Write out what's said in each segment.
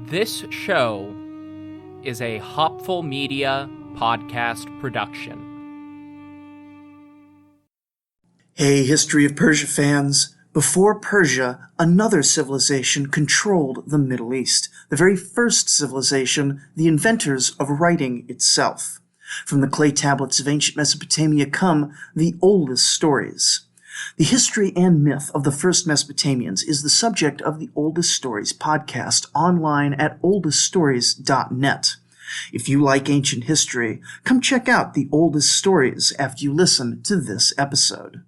This show is a Hopful Media podcast production. Hey, History of Persia fans. Before Persia, another civilization controlled the Middle East. The very first civilization, the inventors of writing itself. From the clay tablets of ancient Mesopotamia come the oldest stories. The history and myth of the first Mesopotamians is the subject of the Oldest Stories podcast online at oldeststories.net. If you like ancient history, come check out the Oldest Stories after you listen to this episode.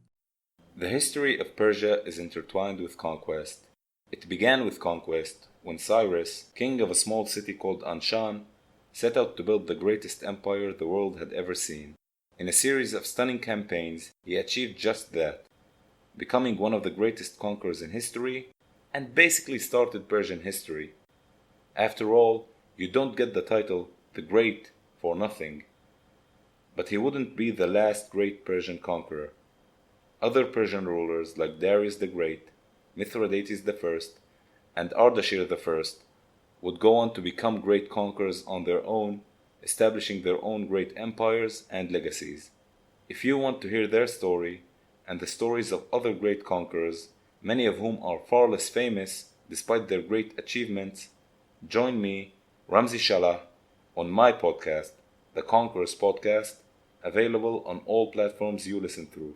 The history of Persia is intertwined with conquest. It began with conquest when Cyrus, king of a small city called Anshan, set out to build the greatest empire the world had ever seen. In a series of stunning campaigns, he achieved just that, becoming one of the greatest conquerors in history, and basically started Persian history. After all, you don't get the title the Great for nothing. But he wouldn't be the last great Persian conqueror. Other Persian rulers like Darius the Great, Mithridates I, and Ardashir I would go on to become great conquerors on their own, establishing their own great empires and legacies. If you want to hear their story, and the stories of other great conquerors, many of whom are far less famous despite their great achievements, join me, Ramzi Shalah, on my podcast, The Conquerors Podcast, available on all platforms you listen through.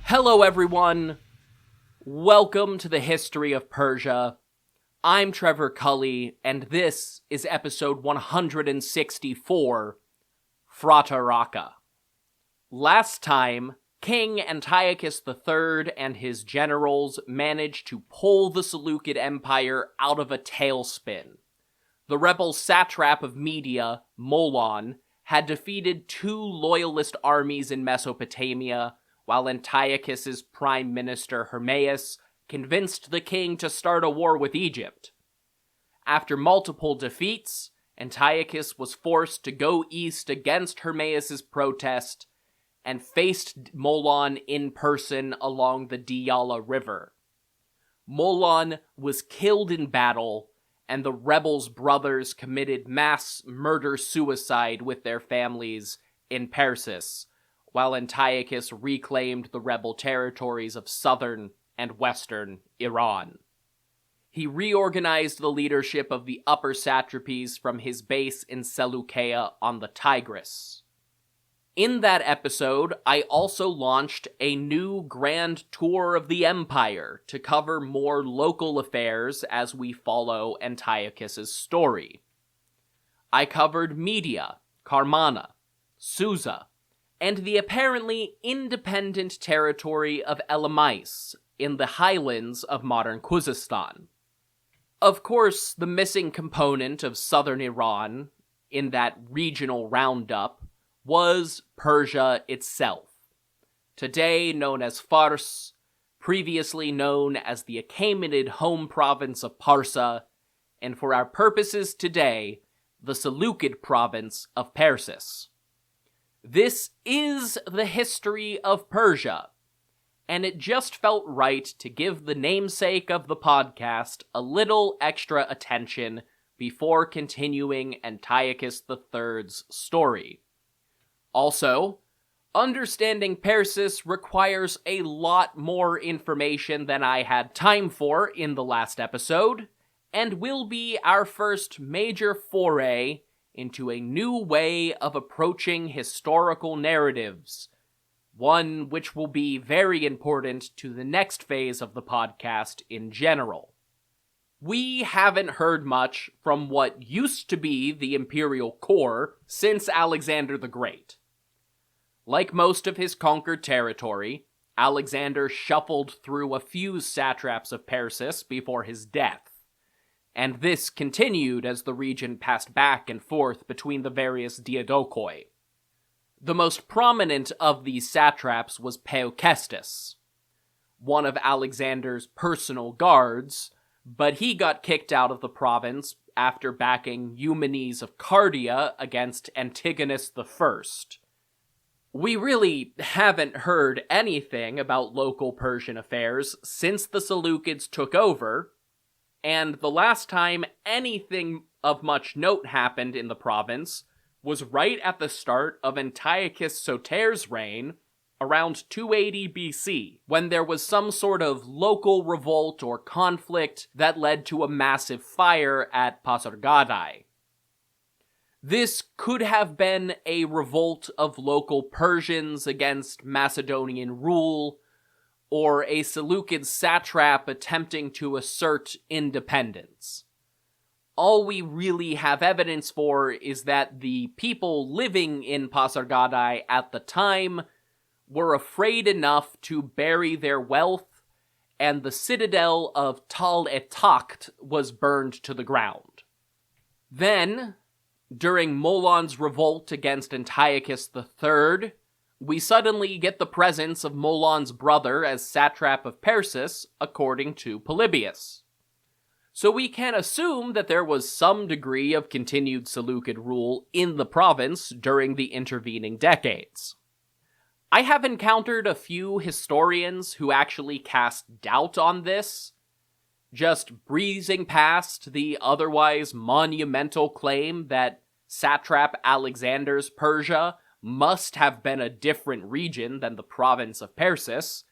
Hello everyone, welcome to the History of Persia. I'm Trevor Cully, and this is episode 164, Frataraka. Last time, King Antiochus III and his generals managed to pull the Seleucid Empire out of a tailspin. The rebel satrap of Media, Molon, had defeated two loyalist armies in Mesopotamia, while Antiochus's prime minister Hermaeus convinced the king to start a war with Egypt. After multiple defeats, Antiochus was forced to go east against Hermaeus's protest and faced Molon in person along the Diyala River. Molon was killed in battle, and the rebels' brothers committed mass murder-suicide with their families in Persis, while Antiochus reclaimed the rebel territories of southern and western Iran. He reorganized the leadership of the upper satrapies from his base in Seleucia on the Tigris. In that episode, I also launched a new grand tour of the empire to cover more local affairs as we follow Antiochus's story. I covered Media, Karmana, Susa, and the apparently independent territory of Elymais in the highlands of modern Khuzestan. Of course, the missing component of southern Iran in that regional roundup was Persia itself, today known as Fars, previously known as the Achaemenid home province of Parsa, and for our purposes today, the Seleucid province of Persis. This is the history of Persia, and it just felt right to give the namesake of the podcast a little extra attention before continuing Antiochus III's story. Also, understanding Persis requires a lot more information than I had time for in the last episode, and will be our first major foray into a new way of approaching historical narratives, one which will be very important to the next phase of the podcast in general. We haven't heard much from what used to be the imperial core since Alexander the Great. Like most of his conquered territory, Alexander shuffled through a few satraps of Persis before his death, and this continued as the region passed back and forth between the various diadokoi. The most prominent of these satraps was Peucestus, one of Alexander's personal guards, but he got kicked out of the province after backing Eumenes of Cardia against Antigonus I. We really haven't heard anything about local Persian affairs since the Seleucids took over, and the last time anything of much note happened in the province was right at the start of Antiochus Soter's reign, around 280 BC, when there was some sort of local revolt or conflict that led to a massive fire at Pasargadae. This could have been a revolt of local Persians against Macedonian rule, or a Seleucid satrap attempting to assert independence. All we really have evidence for is that the people living in Pasargadae at the time were afraid enough to bury their wealth, and the citadel of Tal et Takht was burned to the ground. Then, during Molon's revolt against Antiochus III, we suddenly get the presence of Molon's brother as satrap of Persis, according to Polybius. So we can assume that there was some degree of continued Seleucid rule in the province during the intervening decades. I have encountered a few historians who actually cast doubt on this, just breezing past the otherwise monumental claim that satrap Alexander's Persia must have been a different region than the province of Persis,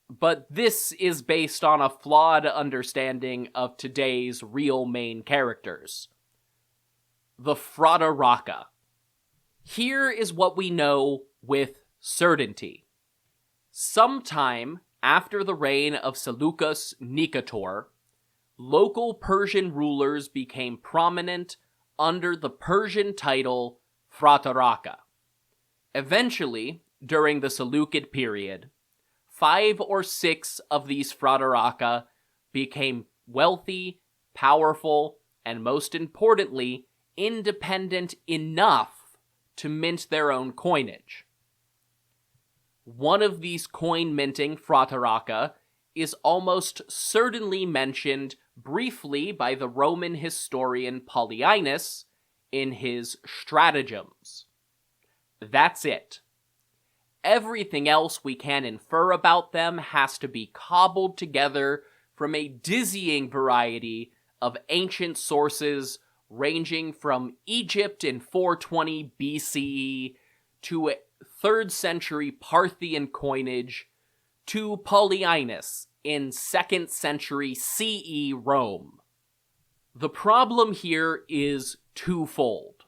but this is based on a flawed understanding of today's real main characters. The Frataraka. Here is what we know with certainty. Sometime after the reign of Seleucus Nicator, local Persian rulers became prominent under the Persian title Frataraka. Eventually, during the Seleucid period, 5 or 6 of these Frataraka became wealthy, powerful, and most importantly, independent enough to mint their own coinage. One of these coin-minting Frataraka is almost certainly mentioned briefly by the Roman historian Polyaenus in his Stratagems. That's it. Everything else we can infer about them has to be cobbled together from a dizzying variety of ancient sources ranging from Egypt in 420 BCE to 3rd century Parthian coinage to Polyaenus in 2nd century CE Rome. The problem here is twofold.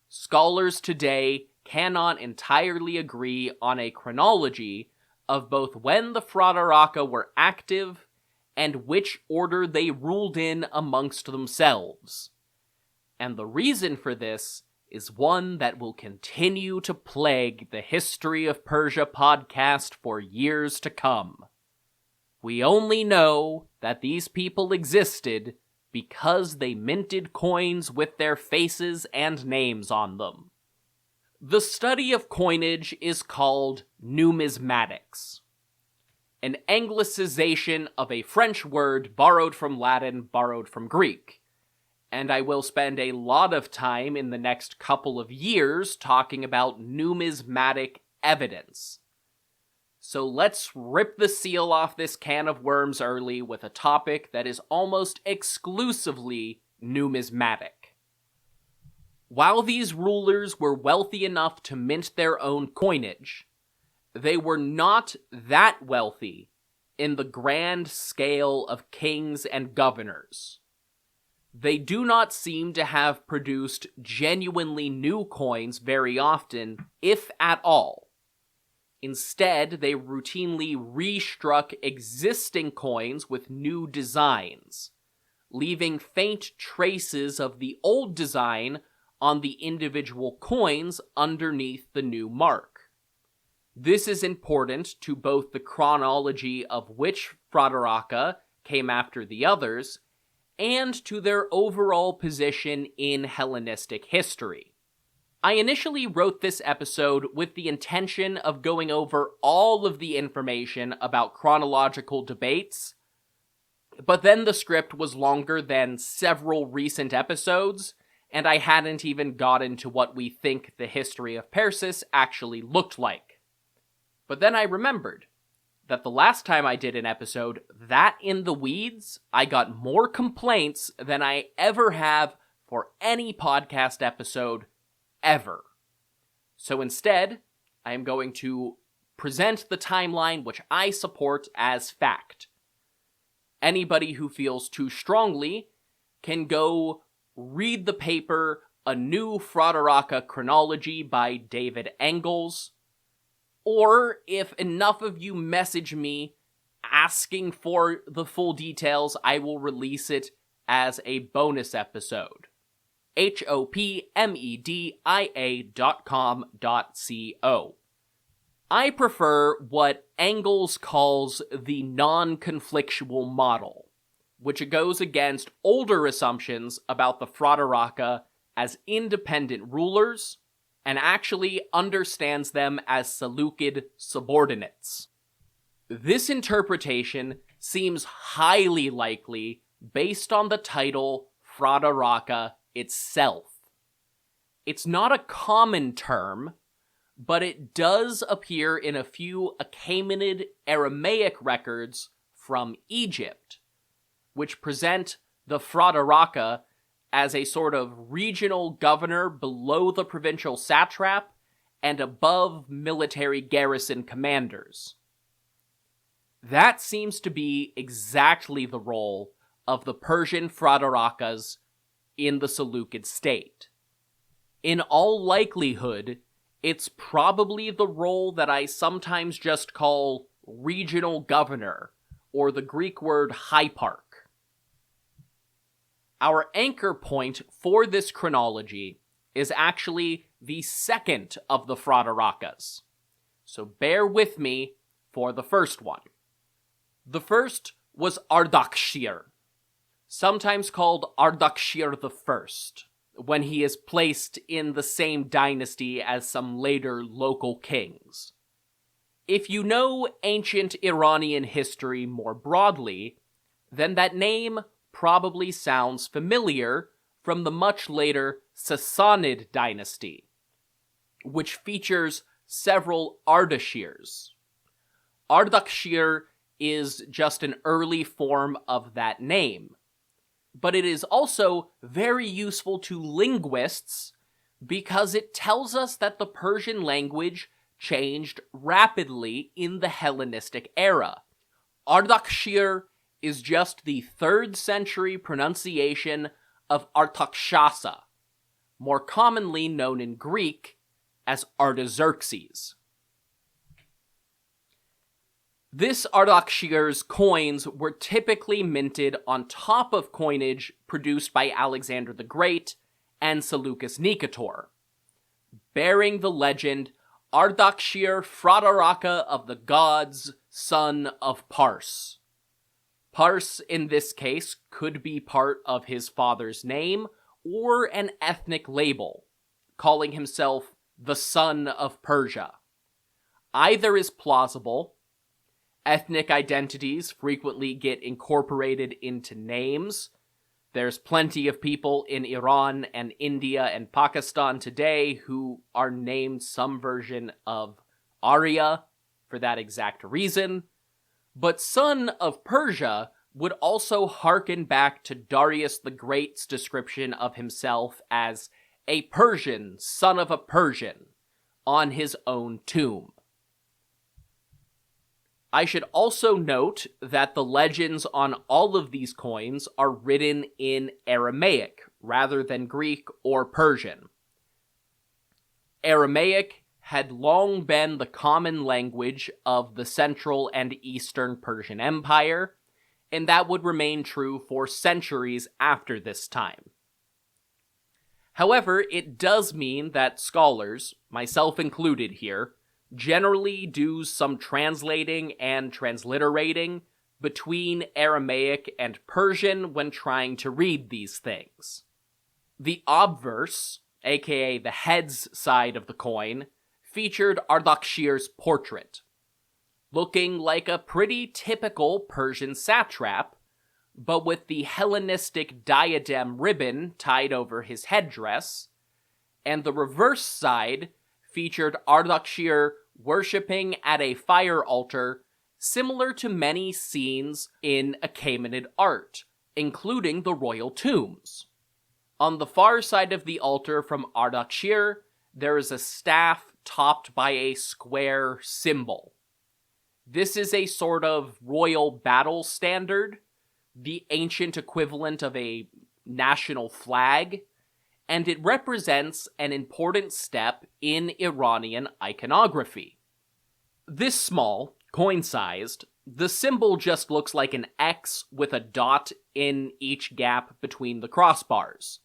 Scholars today cannot entirely agree on a chronology of both when the Frataraka were active and which order they ruled in amongst themselves. And the reason for this is one that will continue to plague the History of Persia podcast for years to come. We only know that these people existed because they minted coins with their faces and names on them. The study of coinage is called numismatics, an anglicization of a French word borrowed from Latin, borrowed from Greek. And I will spend a lot of time in the next couple of years talking about numismatic evidence. So let's rip the seal off this can of worms early with a topic that is almost exclusively numismatic. While these rulers were wealthy enough to mint their own coinage, they were not that wealthy in the grand scale of kings and governors. They do not seem to have produced genuinely new coins very often, if at all. Instead, they routinely restruck existing coins with new designs, leaving faint traces of the old design on the individual coins underneath the new mark. This is important to both the chronology of which Frataraka came after the others, and to their overall position in Hellenistic history. I initially wrote this episode with the intention of going over all of the information about chronological debates, But then the script was longer than several recent episodes, and I hadn't even gotten to what we think the history of Persis actually looked like. But then I remembered that the last time I did an episode, that in the weeds, I got more complaints than I ever have for any podcast episode ever. So instead, I am going to present the timeline which I support as fact. Anybody who feels too strongly can go read the paper A New Frataraka Chronology by David Engels, or if enough of you message me asking for the full details, I will release it as a bonus episode. hopmedia.com.co. I prefer what Engels calls the non-conflictual model, which goes against older assumptions about the Frataraka as independent rulers, and actually understands them as Seleucid subordinates. This interpretation seems highly likely based on the title Frataraka itself. It's not a common term, but it does appear in a few Achaemenid Aramaic records from Egypt, which present the Frataraka as a sort of regional governor below the provincial satrap and above military garrison commanders. That seems to be exactly the role of the Persian Fratarakas in the Seleucid state. In all likelihood, it's probably the role that I sometimes just call regional governor, or the Greek word hyparch. Our anchor point for this chronology is actually the second of the Fratarakas, so bear with me for the first one. The first was Ardashir, sometimes called Ardashir I, when he is placed in the same dynasty as some later local kings. If you know ancient Iranian history more broadly, then that name probably sounds familiar from the much later Sassanid dynasty, which features several Ardashirs. Ardashir is just an early form of that name, but it is also very useful to linguists because it tells us that the Persian language changed rapidly in the Hellenistic era. Ardashir is just the 3rd century pronunciation of Artaxerxes, more commonly known in Greek as Artaxerxes. This Ardashir's coins were typically minted on top of coinage produced by Alexander the Great and Seleucus Nicator, bearing the legend Ardashir Frataraka of the gods, son of Pars. Pars, in this case, could be part of his father's name or an ethnic label, calling himself the son of Persia. Either is plausible. Ethnic identities frequently get incorporated into names. There's plenty of people in Iran and India and Pakistan today who are named some version of Arya for that exact reason. But son of Persia would also harken back to Darius the Great's description of himself as a Persian, son of a Persian, on his own tomb. I should also note that the legends on all of these coins are written in Aramaic rather than Greek or Persian. Aramaic had long been the common language of the Central and Eastern Persian Empire, and that would remain true for centuries after this time. However, it does mean that scholars, myself included here, generally do some translating and transliterating between Aramaic and Persian when trying to read these things. The obverse, aka the heads side of the coin, featured Ardashir's portrait, looking like a pretty typical Persian satrap, but with the Hellenistic diadem ribbon tied over his headdress, and the reverse side featured Ardashir worshipping at a fire altar similar to many scenes in Achaemenid art, including the royal tombs. On the far side of the altar from Ardashir, there is a staff topped by a square symbol. This is a sort of royal battle standard, the ancient equivalent of a national flag, and it represents an important step in Iranian iconography. This small, coin-sized, the symbol just looks like an X with a dot in each gap between the crossbars.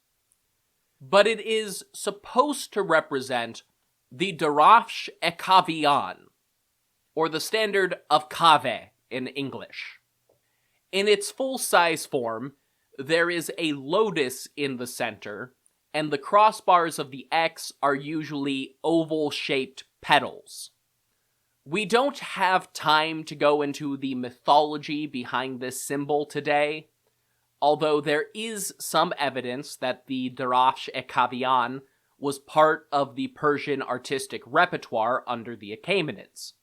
But it is supposed to represent the Darafsh e Kaviyan, or the standard of Kaveh in English. In its full-size form, there is a lotus in the center, and the crossbars of the X are usually oval-shaped petals. We don't have time to go into the mythology behind this symbol today, although there is some evidence that the Darafsh e Kaviyan was part of the Persian artistic repertoire under the Achaemenids.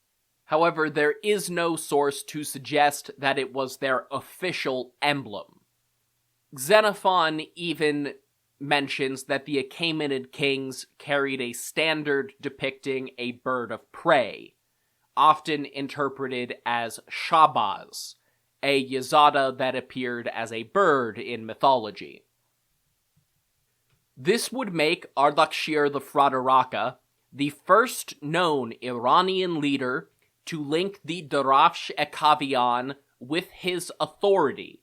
However, there is no source to suggest that it was their official emblem. Xenophon even mentions that the Achaemenid kings carried a standard depicting a bird of prey, often interpreted as Shabaz, a yazada that appeared as a bird in mythology. This would make Ardashir the Frataraka the first known Iranian leader to link the Darafsh e Kaviyan with his authority,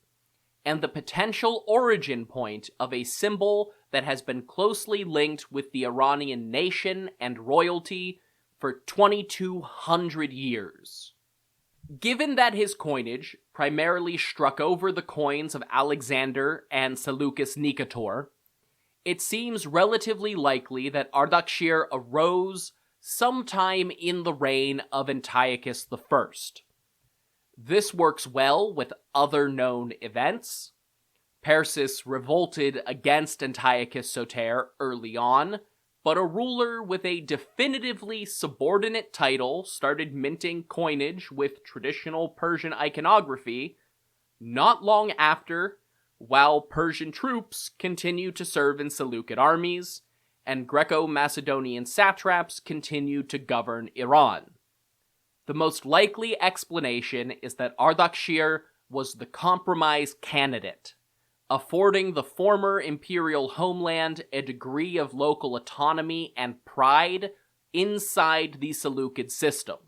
and the potential origin point of a symbol that has been closely linked with the Iranian nation and royalty for 2,200 years. Given that his coinage primarily struck over the coins of Alexander and Seleucus Nicator, it seems relatively likely that Ardashir arose sometime in the reign of Antiochus I. This works well with other known events. Persis revolted against Antiochus Soter early on, but a ruler with a definitively subordinate title started minting coinage with traditional Persian iconography not long after, while Persian troops continued to serve in Seleucid armies, and Greco-Macedonian satraps continued to govern Iran. The most likely explanation is that Ardashir was the compromise candidate, affording the former imperial homeland a degree of local autonomy and pride inside the Seleucid system.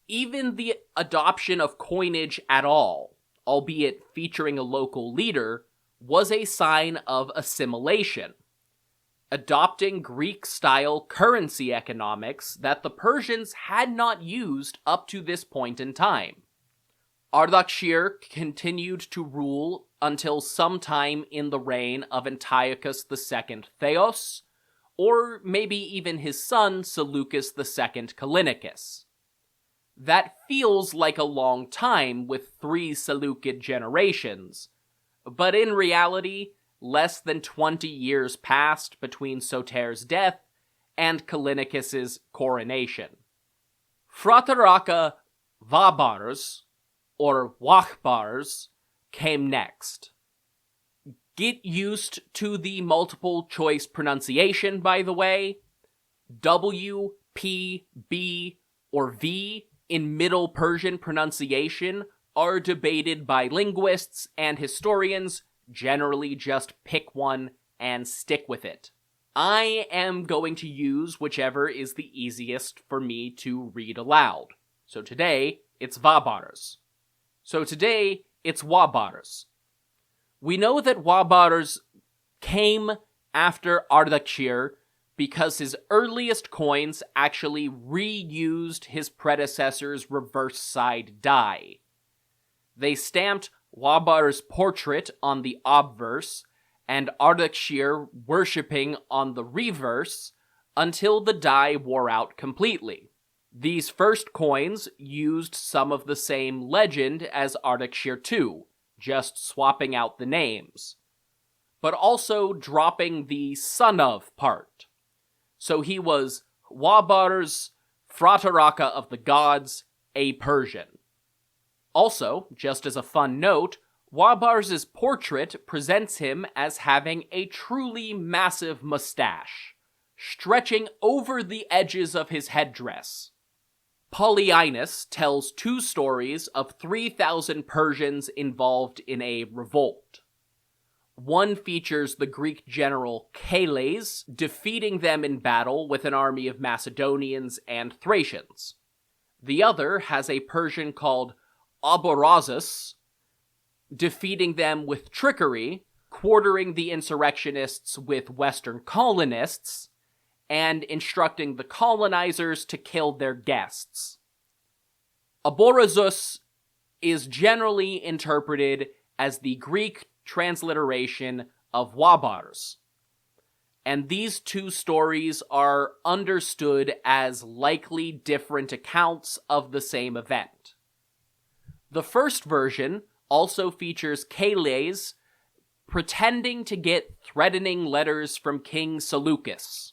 Even the adoption of coinage at all, albeit featuring a local leader, was a sign of assimilation, adopting Greek-style currency economics that the Persians had not used up to this point in time. Ardashir continued to rule until sometime in the reign of Antiochus II Theos, or maybe even his son Seleucus II Callinicus. That feels like a long time with 3 Seleucid generations, but in reality, less than 20 years passed between Soter's death and Callinicus's coronation. Frataraka Vabars, or Wahbars, came next. Get used to the multiple choice pronunciation, by the way. W, P, B, or V in Middle Persian pronunciation are debated by linguists and historians. Generally just pick one and stick with it. I am going to use whichever is the easiest for me to read aloud. So today, it's Vabars. We know that Wabars came after Ardashir because his earliest coins actually reused his predecessor's reverse side die. They stamped Wabar's portrait on the obverse and Ardashir worshipping on the reverse until the die wore out completely. These first coins used some of the same legend as Ardashir II, just swapping out the names, but also dropping the son of part. So he was Wabars, Frataraka of the gods, a Persian. Also, just as a fun note, Wabars' portrait presents him as having a truly massive mustache, stretching over the edges of his headdress. Polyaenus tells two stories of 3,000 Persians involved in a revolt. One features the Greek general Cheles defeating them in battle with an army of Macedonians and Thracians. The other has a Persian called Aborazes defeating them with trickery, quartering the insurrectionists with Western colonists, and instructing the colonizers to kill their guests. Aborazes is generally interpreted as the Greek transliteration of Wabars, and these two stories are understood as likely different accounts of the same event. The first version also features Cheles pretending to get threatening letters from King Seleucus,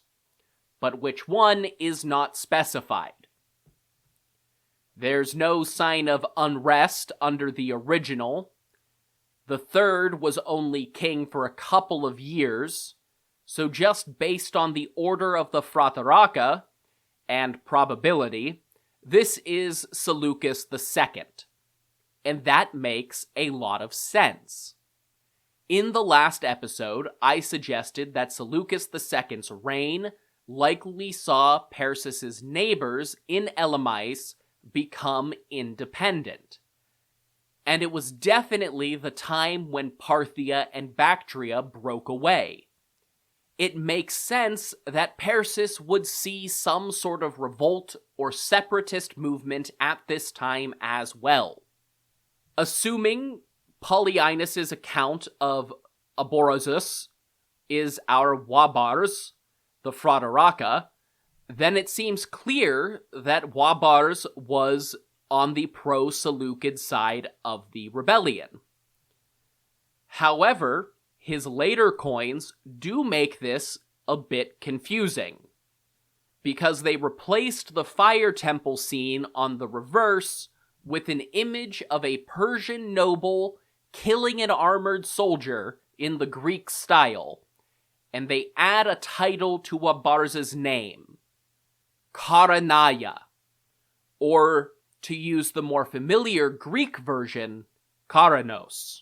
but which one is not specified. There's no sign of unrest under the original. The third was only king for a couple of years, so just based on the order of the Frataraka, and probability, this is Seleucus II. And that makes a lot of sense. In the last episode, I suggested that Seleucus II's reign likely saw Persis's neighbors in Elymais become independent. And it was definitely the time when Parthia and Bactria broke away. It makes sense that Persis would see some sort of revolt or separatist movement at this time as well. Assuming Polyaenus' account of Aborazes is our Wabars, the Frataraka, then it seems clear that Wabars was on the pro-Seleucid side of the rebellion. However, his later coins do make this a bit confusing, because they replaced the fire temple scene on the reverse with an image of a Persian noble killing an armored soldier in the Greek style, and they add a title to Wabars' name, Karanaya, or, to use the more familiar Greek version, Karanos.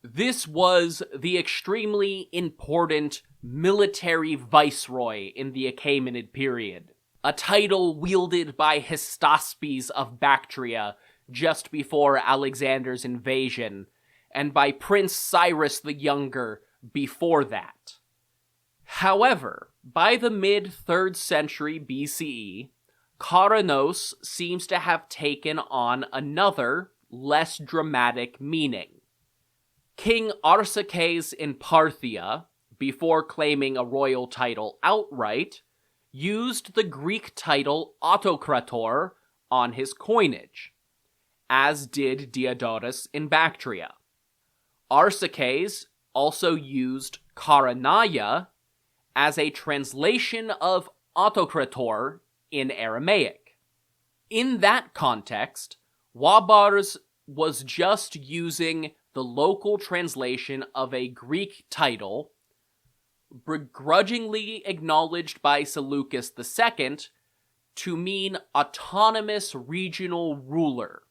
This was the extremely important military viceroy in the Achaemenid period, a title wielded by Hystaspes of Bactria just before Alexander's invasion, and by Prince Cyrus the Younger before that. However, by the mid-3rd century BCE, Karanos seems to have taken on another, less dramatic meaning. King Arsaces in Parthia, before claiming a royal title outright, used the Greek title Autokrator on his coinage, as did Diodorus in Bactria. Arsaces also used Karanaya as a translation of Autokrator in Aramaic. In that context, Wabars was just using the local translation of a Greek title, begrudgingly acknowledged by Seleucus II, to mean autonomous regional ruler.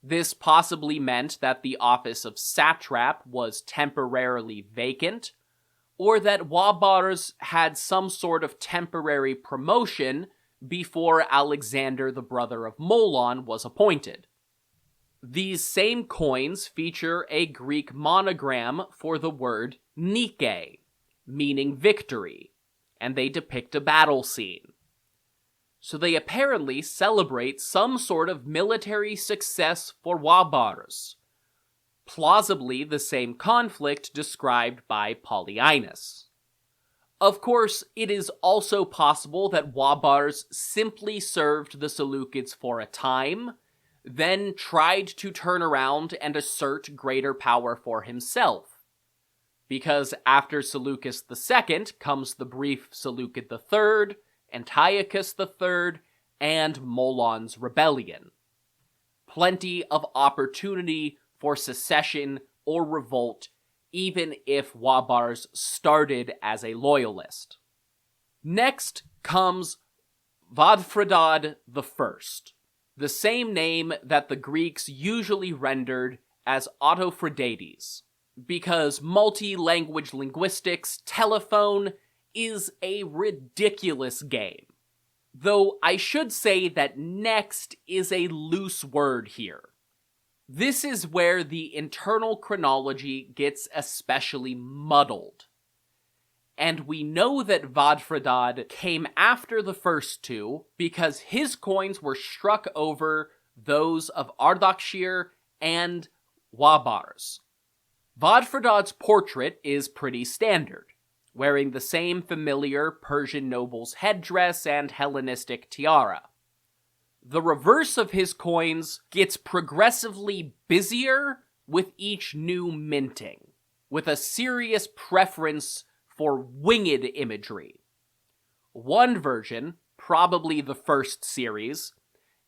This possibly meant that the office of satrap was temporarily vacant, or that Wabars had some sort of temporary promotion before Alexander, the brother of Molon, was appointed. These same coins feature a Greek monogram for the word Nike, meaning victory, and they depict a battle scene. So they apparently celebrate some sort of military success for Wabars, plausibly the same conflict described by Polyaenus. Of course, it is also possible that Wabars simply served the Seleucids for a time, then tried to turn around and assert greater power for himself. Because after Seleucus II comes the brief Seleucid III, Antiochus III, and Molon's rebellion. Plenty of opportunity for secession or revolt, even if Wabars started as a loyalist. Next comes Vadfridad I, the same name that the Greeks usually rendered as Autophridates, because multi-language linguistics telephone is a ridiculous game. Though I should say that next is a loose word here. This is where the internal chronology gets especially muddled. And we know that Vadfridad came after the first two because his coins were struck over those of Ardashir and Wabars. Vadfridad's portrait is pretty standard, wearing the same familiar Persian noble's headdress and Hellenistic tiara. The reverse of his coins gets progressively busier with each new minting, with a serious preference for winged imagery. One version, probably the first series,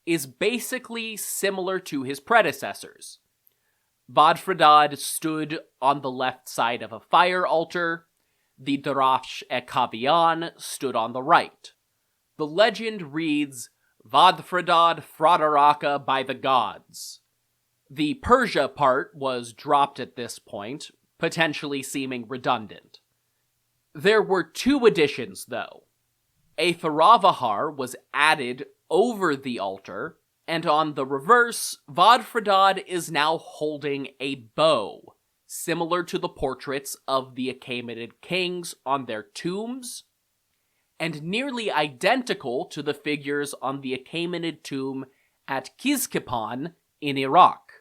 is basically similar to his predecessors. Vadfridad stood on the left side of a fire altar. The Darafsh Kavian stood on the right. The legend reads, Vadfridad Frataraka by the gods. The Persia part was dropped at this point, potentially seeming redundant. There were two additions, though. A Tharavahar was added over the altar, and on the reverse, Vadfridad is now holding a bow, similar to the portraits of the Achaemenid kings on their tombs, and nearly identical to the figures on the Achaemenid tomb at Kizkipan in Iraq.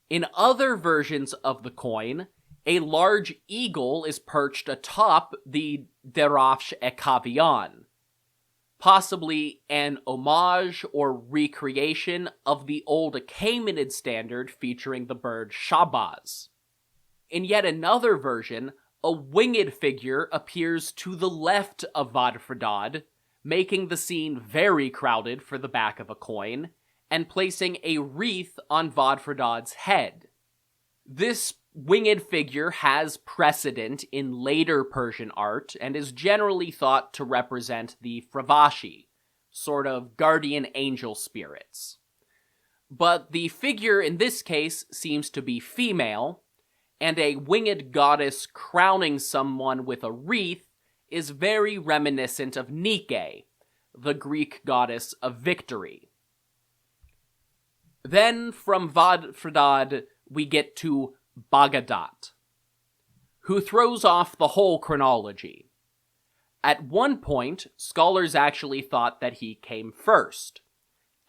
In other versions of the coin, a large eagle is perched atop the Darafsh Kavian, possibly an homage or recreation of the old Achaemenid standard featuring the bird Shabaz. In yet another version, a winged figure appears to the left of Vadfridad, making the scene very crowded for the back of a coin, and placing a wreath on Vadfridad's head. This winged figure has precedent in later Persian art and is generally thought to represent the Fravashi, sort of guardian angel spirits. But the figure in this case seems to be female, and a winged goddess crowning someone with a wreath is very reminiscent of Nike, the Greek goddess of victory. Then from Vadfridad we get to Bagadat, who throws off the whole chronology. At one point, scholars actually thought that he came first,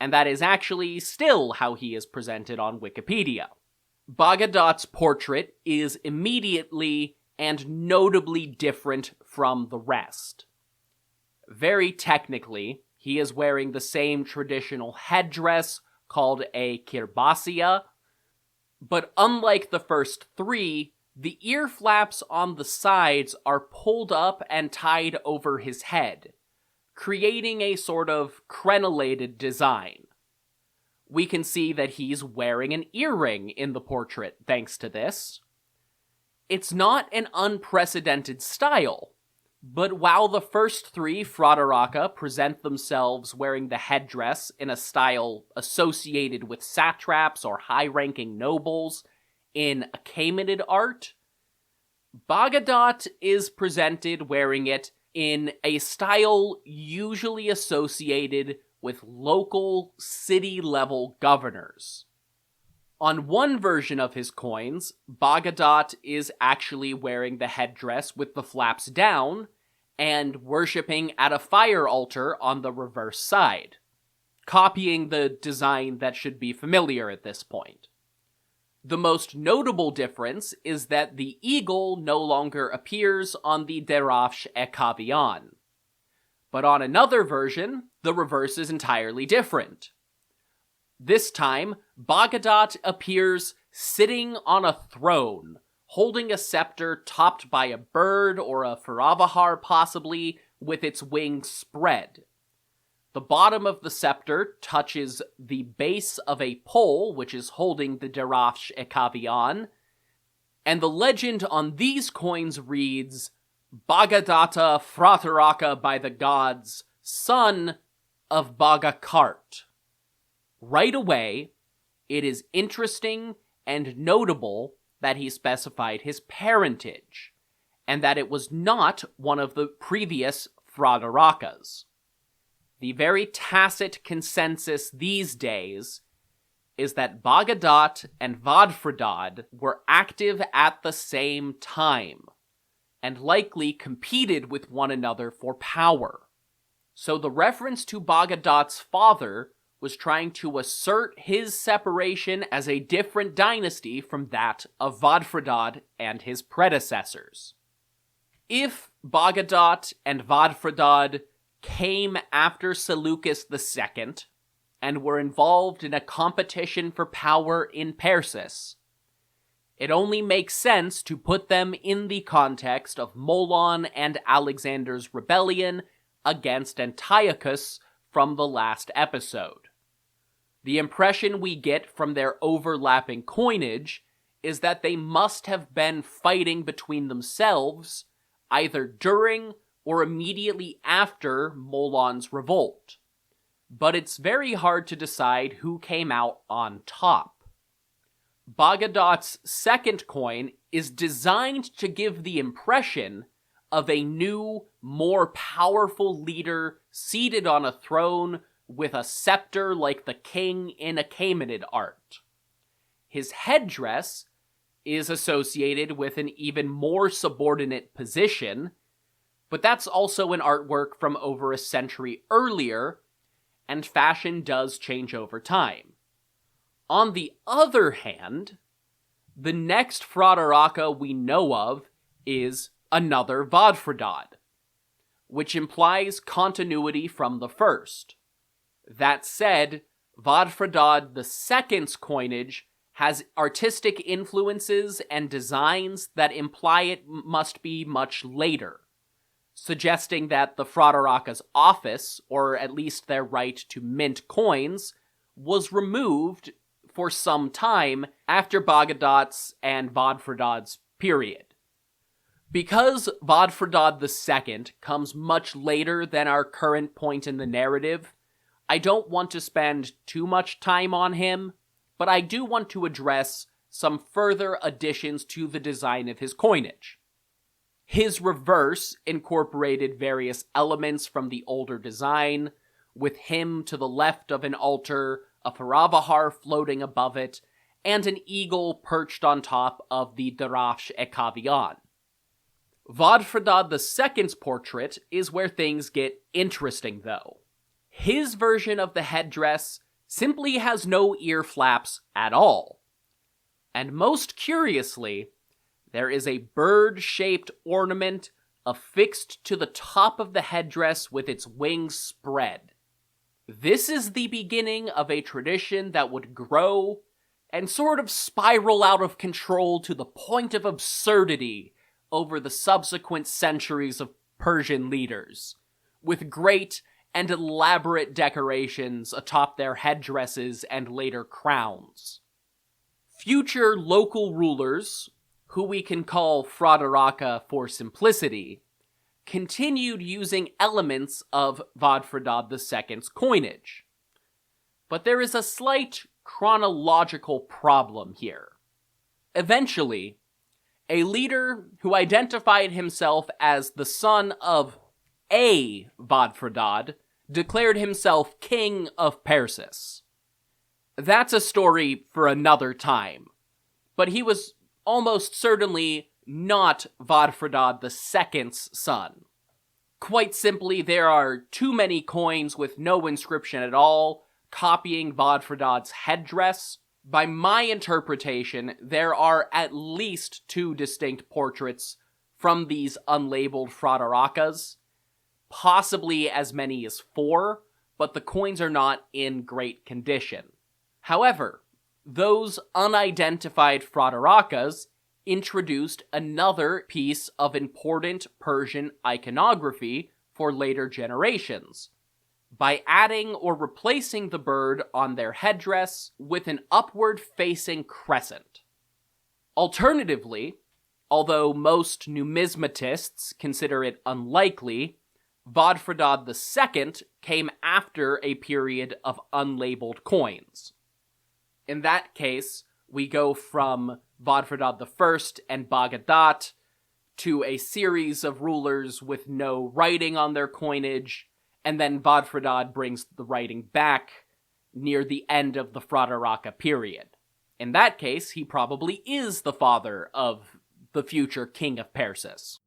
and that is actually still how he is presented on Wikipedia. Bagadat's portrait is immediately and notably different from the rest. Very technically, he is wearing the same traditional headdress called a kirbasia, but unlike the first three, the ear flaps on the sides are pulled up and tied over his head, creating a sort of crenellated design. We can see that he's wearing an earring in the portrait thanks to this. It's not an unprecedented style, but while the first three Frataraka present themselves wearing the headdress in a style associated with satraps or high-ranking nobles in Achaemenid art, Bagadat is presented wearing it in a style usually associated with local city-level governors. On one version of his coins, Bagadat is actually wearing the headdress with the flaps down and worshipping at a fire altar on the reverse side, copying the design that should be familiar at this point. The most notable difference is that the eagle no longer appears on the Darafsh Kavian, but on another version, the reverse is entirely different. This time, Bagadat appears sitting on a throne, holding a scepter topped by a bird or a Faravahar possibly, with its wings spread. The bottom of the scepter touches the base of a pole, which is holding the Derafsh Ekavian, and the legend on these coins reads, Bagadata Frataraka by the gods, son of Bagakart. Right away, it is interesting and notable that he specified his parentage, and that it was not one of the previous Fratarakas. The very tacit consensus these days is that Bagadat and Vadfradad were active at the same time, and likely competed with one another for power. So the reference to Bagadat's father was trying to assert his separation as a different dynasty from that of Vadfradad and his predecessors. If Bagadat and Vadfradad came after Seleucus II and were involved in a competition for power in Persis, it only makes sense to put them in the context of Molon and Alexander's rebellion against Antiochus from the last episode. The impression we get from their overlapping coinage is that they must have been fighting between themselves either during or immediately after Molon's revolt. But it's very hard to decide who came out on top. Bagadat's second coin is designed to give the impression of a new, more powerful leader seated on a throne with a scepter like the king in Achaemenid art. His headdress is associated with an even more subordinate position, but that's also an artwork from over a century earlier, and fashion does change over time. On the other hand, the next Frataraka we know of is another Vadfradad, which implies continuity from the first. That said, Vadfradad II's coinage has artistic influences and designs that imply it must be much later, suggesting that the Frataraka's office, or at least their right to mint coins, was removed for some time after Bagadat's and Vadfradad's period. Because Vadfradad II comes much later than our current point in the narrative, I don't want to spend too much time on him, but I do want to address some further additions to the design of his coinage. His reverse incorporated various elements from the older design, with him to the left of an altar, a Faravahar floating above it, and an eagle perched on top of the Derafsh Ekavian. Vadfradad II's portrait is where things get interesting, though. His version of the headdress simply has no ear flaps at all. And most curiously, there is a bird-shaped ornament affixed to the top of the headdress with its wings spread. This is the beginning of a tradition that would grow and sort of spiral out of control to the point of absurdity over the subsequent centuries of Persian leaders, with great and elaborate decorations atop their headdresses and later crowns. Future local rulers, who we can call Frataraka for simplicity, continued using elements of Vadfradad II's coinage. But there is a slight chronological problem here. Eventually, a leader who identified himself as the son of a Vadfradad declared himself king of Persis. That's a story for another time, but he was almost certainly not Vadfradad II's son. Quite simply, there are too many coins with no inscription at all, copying Vadfradad's headdress. By my interpretation, there are at least 2 distinct portraits from these unlabeled Fratarakas, possibly as many as 4, but the coins are not in great condition. However, those unidentified Fratarakas introduced another piece of important Persian iconography for later generations, by adding or replacing the bird on their headdress with an upward-facing crescent. Alternatively, although most numismatists consider it unlikely, Vodfradad II came after a period of unlabeled coins. In that case, we go from Vodfradad I and Baghadat to a series of rulers with no writing on their coinage, and then Vodfradad brings the writing back near the end of the Frataraka period. In that case, he probably is the father of the future king of Persis.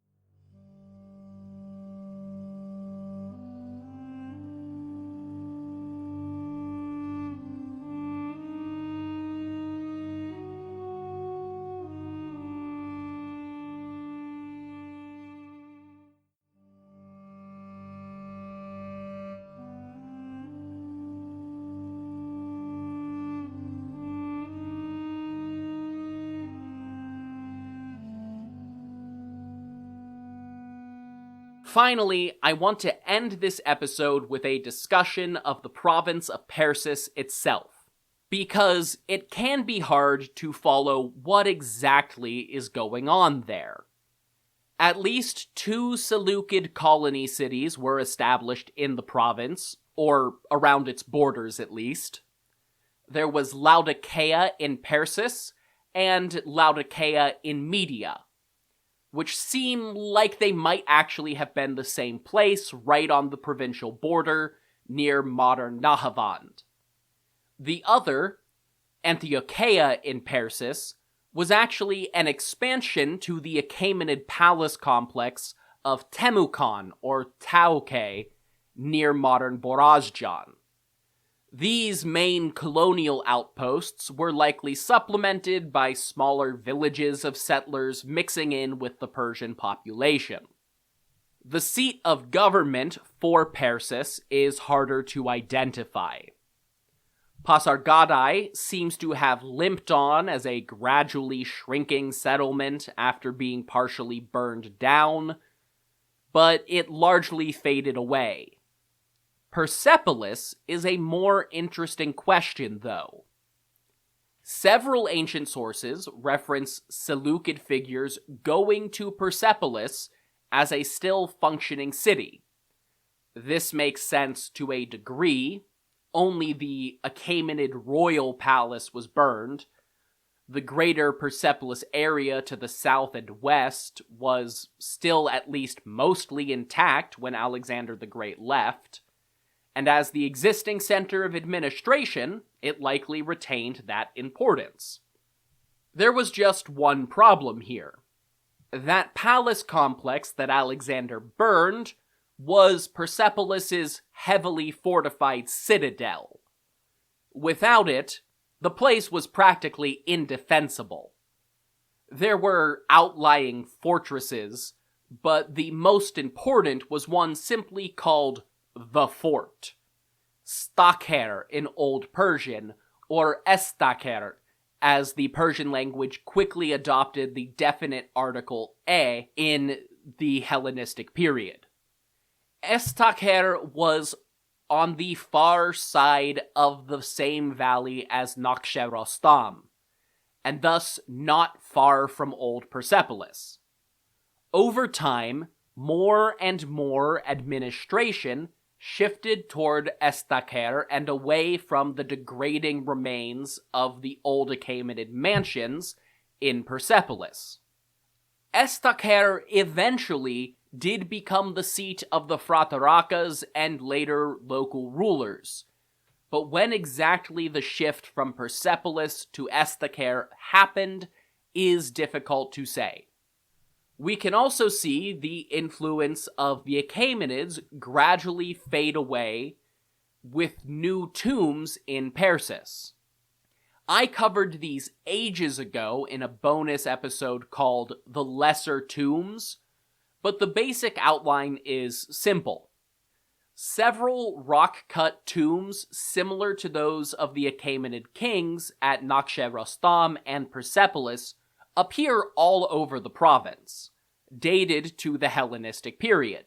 Finally, I want to end this episode with a discussion of the province of Persis itself, because it can be hard to follow what exactly is going on there. At least 2 Seleucid colony cities were established in the province, or around its borders at least. There was Laodicea in Persis, and Laodicea in Media, which seem like they might actually have been the same place right on the provincial border near modern Nahavand. The other, Antiocheia in Persis, was actually an expansion to the Achaemenid palace complex of Temukan, or Tauke, near modern Borazjan. These main colonial outposts were likely supplemented by smaller villages of settlers mixing in with the Persian population. The seat of government for Persis is harder to identify. Pasargadae seems to have limped on as a gradually shrinking settlement after being partially burned down, but it largely faded away. Persepolis is a more interesting question, though. Several ancient sources reference Seleucid figures going to Persepolis as a still functioning city. This makes sense to a degree. Only the Achaemenid royal palace was burned. The greater Persepolis area to the south and west was still at least mostly intact when Alexander the Great left. And as the existing center of administration, it likely retained that importance. There was just one problem here. That palace complex that Alexander burned was Persepolis's heavily fortified citadel. Without it, the place was practically indefensible. There were outlying fortresses, but the most important was one simply called the fort. Stakher in Old Persian, or Estakher, as the Persian language quickly adopted the definite article e in the Hellenistic period. Estakher was on the far side of the same valley as Nakhcherostam, and thus not far from Old Persepolis. Over time, more and more administration shifted toward Estakher and away from the degrading remains of the old Achaemenid mansions in Persepolis. Estakher eventually did become the seat of the Fratarakas and later local rulers, but when exactly the shift from Persepolis to Estakher happened is difficult to say. We can also see the influence of the Achaemenids gradually fade away with new tombs in Persis. I covered these ages ago in a bonus episode called The Lesser Tombs, but the basic outline is simple. Several rock-cut tombs similar to those of the Achaemenid kings at Nakhche-Rostam and Persepolis appear all over the province, dated to the Hellenistic period.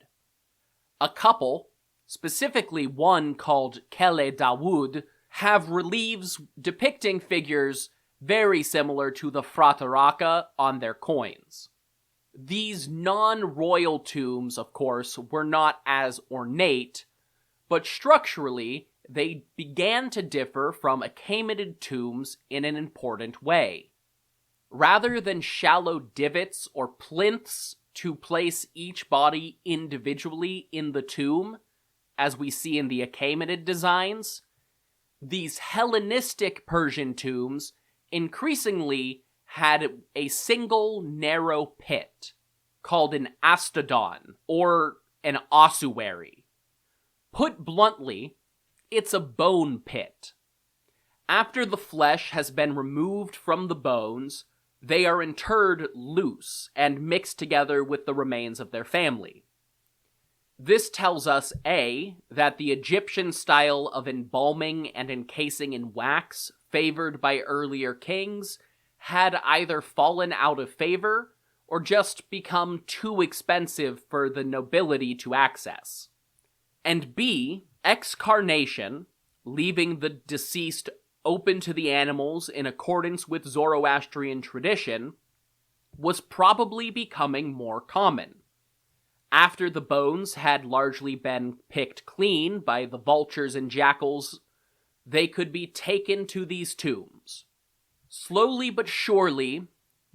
A couple, specifically one called Kele Dawood, have reliefs depicting figures very similar to the Frataraka on their coins. These non-royal tombs, of course, were not as ornate, but structurally, they began to differ from Achaemenid tombs in an important way. Rather than shallow divots or plinths to place each body individually in the tomb, as we see in the Achaemenid designs, these Hellenistic Persian tombs increasingly had a single narrow pit, called an astodon, or an ossuary. Put bluntly, it's a bone pit. After the flesh has been removed from the bones, they are interred loose and mixed together with the remains of their family. This tells us, A, that the Egyptian style of embalming and encasing in wax favored by earlier kings had either fallen out of favor or just become too expensive for the nobility to access. And B, excarnation, leaving the deceased open to the animals in accordance with Zoroastrian tradition, was probably becoming more common. After the bones had largely been picked clean by the vultures and jackals, they could be taken to these tombs. Slowly but surely,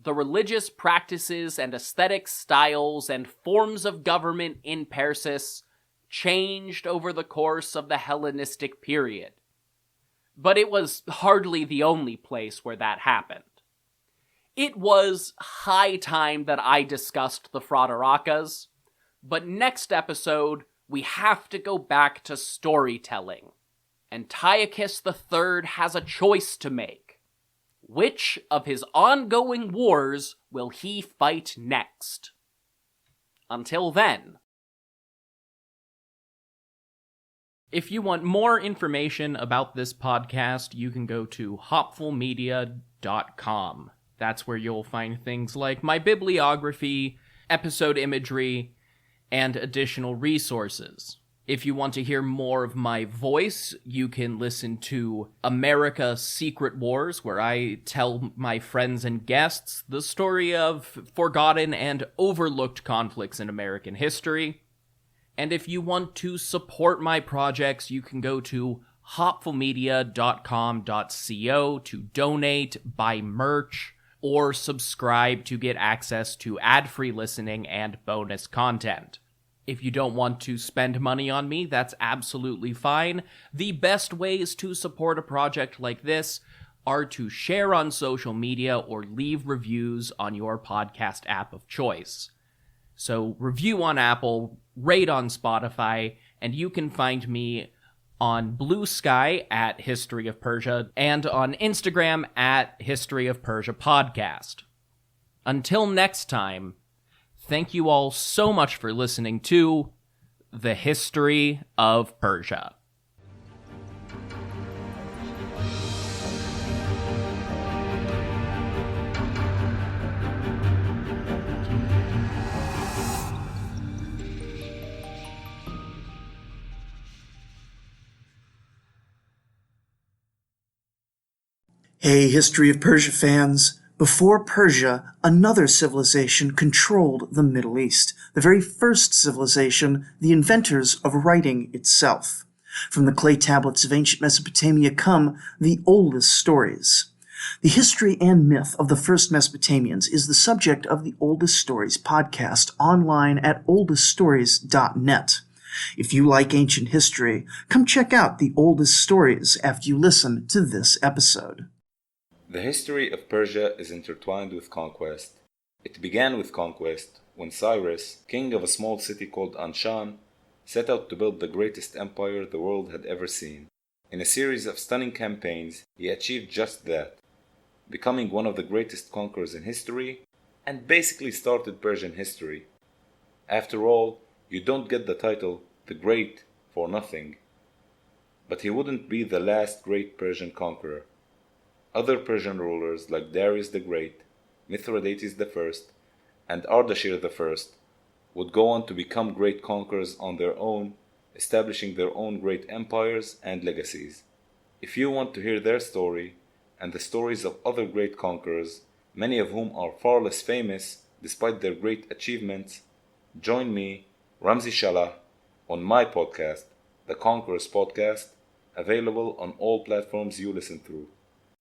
the religious practices and aesthetic styles and forms of government in Persis changed over the course of the Hellenistic period. But it was hardly the only place where that happened. It was high time that I discussed the Fratarakas, but next episode we have to go back to storytelling. Antiochus III has a choice to make. Which of his ongoing wars will he fight next? Until then. If you want more information about this podcast, you can go to hopfulmedia.com. That's where you'll find things like my bibliography, episode imagery, and additional resources. If you want to hear more of my voice, you can listen to America Secret Wars, where I tell my friends and guests the story of forgotten and overlooked conflicts in American history. And if you want to support my projects, you can go to hopfulmedia.com.co to donate, buy merch, or subscribe to get access to ad-free listening and bonus content. If you don't want to spend money on me, that's absolutely fine. The best ways to support a project like this are to share on social media or leave reviews on your podcast app of choice. So review on Apple, rate on Spotify, and you can find me on Blue Sky at History of Persia and on Instagram at History of Persia Podcast. Until next time, thank you all so much for listening to The History of Persia. Hey, History of Persia fans. Before Persia, another civilization controlled the Middle East, the very first civilization, the inventors of writing itself. From the clay tablets of ancient Mesopotamia come the oldest stories. The history and myth of the first Mesopotamians is the subject of the Oldest Stories podcast online at oldeststories.net. If you like ancient history, come check out the Oldest Stories after you listen to this episode. The history of Persia is intertwined with conquest. It began with conquest when Cyrus, king of a small city called Anshan, set out to build the greatest empire the world had ever seen. In a series of stunning campaigns, he achieved just that, becoming one of the greatest conquerors in history, and basically started Persian history. After all, you don't get the title the Great for nothing. But he wouldn't be the last great Persian conqueror. Other Persian rulers like Darius the Great, Mithridates I, and Ardashir I would go on to become great conquerors on their own, establishing their own great empires and legacies. If you want to hear their story, and the stories of other great conquerors, many of whom are far less famous despite their great achievements, join me, Ramzi Shalah, on my podcast, The Conquerors Podcast, available on all platforms you listen through.